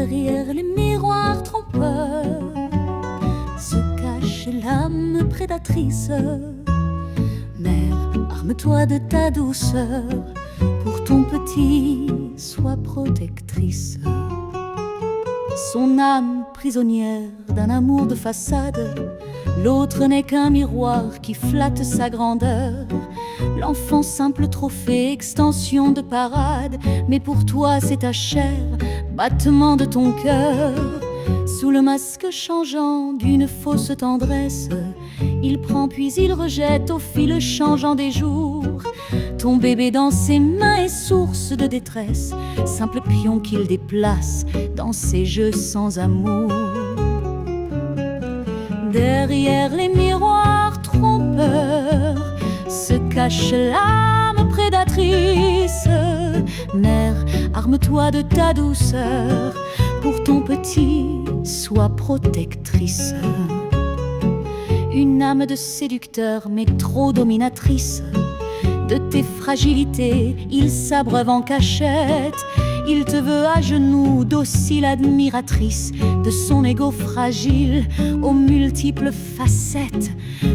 Derrière les miroirs trompeurs se cache l'âme prédatrice. Mère, arme-toi de ta douceur, pour ton petit, sois protectrice. Son âme prisonnière d'un amour de façade, l'autre n'est qu'un miroir qui flatte sa grandeur. L'enfant simple trophée, extension de parade, mais pour toi c'est ta chair, battement de ton cœur. Sous le masque changeant d'une fausse tendresse, il prend puis il rejette au fil changeant des jours. Ton bébé dans ses mains est source de détresse, simple pion qu'il déplace dans ses jeux sans amour. Derrière les miroirs trompeurs se cache l'âme prédatrice. Mère, arme-toi de ta douceur, pour ton petit, sois protectrice. Une âme de séducteur mais trop dominatrice. De tes fragilités, il s'abreuve en cachette. Il te veut à genoux, docile admiratrice de son ego fragile aux multiples facettes.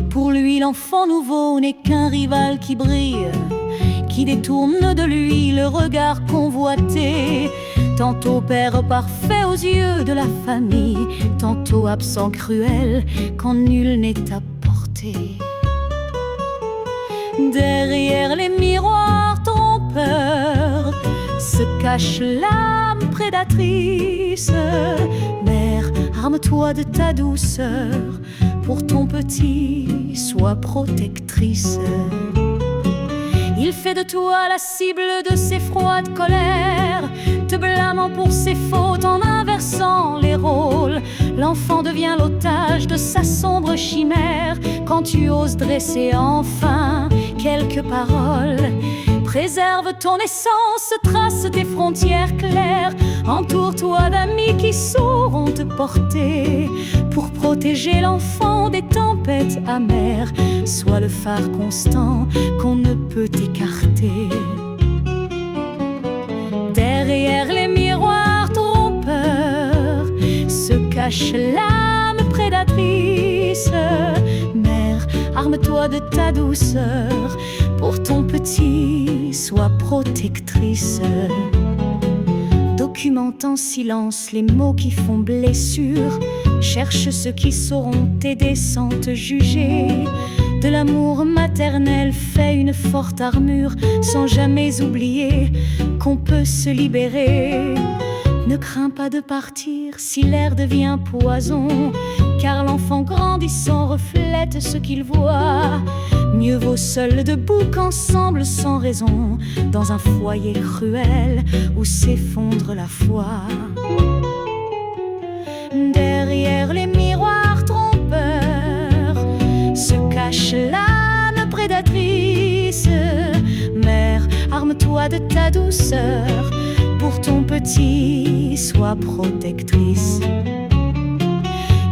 Pour lui, l'enfant nouveau n'est qu'un rival qui brille, qui détourne de lui le regard convoité. Tantôt père parfait aux yeux de la famille, tantôt absent cruel quand nul n'est à portée. Derrière les miroirs trompeurs se cache l'âme prédatrice. Mère, arme-toi de ta douceur, pour ton petit, sois protectrice. Il fait de toi la cible de ses froides colères, te blâmant pour ses fautes en inversant les rôles. L'enfant devient l'otage de sa sombre chimère quand tu oses dresser enfin quelques paroles. Préserve ton essence, trace tes frontières claires. Entoure-toi d'amis qui sauront te porter pour protéger l'enfant des tempêtes amères. Sois le phare constant qu'on ne peut écarter. Derrière les miroirs trompeurs se cache l'âme prédatrice. Mère, arme-toi de ta douceur, pour ton petit, sois protectrice. Documente en silence les mots qui font blessure. Cherche ceux qui sauront t'aider sans te juger. De l'amour maternel fais une forte armure, sans jamais oublier qu'on peut se libérer. Ne crains pas de partir si l'air devient poison, car l'enfant grandissant reflète ce qu'il voit. Mieux vaut seul debout qu'ensemble sans raison, dans un foyer cruel où s'effondre la foi. Derrière les miroirs trompeurs se cache l'âme prédatrice. Mère, arme-toi de ta douceur, pour ton petit, sois protectrice.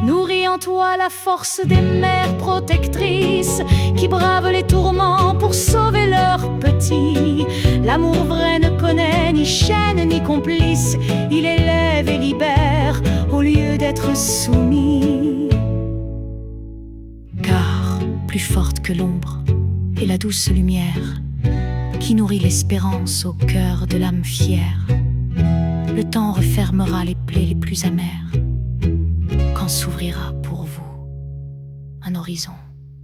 Nourris en toi la force des mères protectrices qui bravent les tourments pour sauver leurs petits. L'amour vrai ne connaît ni chaîne ni complice, il élève et libère au lieu d'être soumis. Car plus forte que l'ombre est la douce lumière qui nourrit l'espérance au cœur de l'âme fière. Le temps refermera les plaies les plus amères quand s'ouvrira pour vous un horizon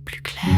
plus clair.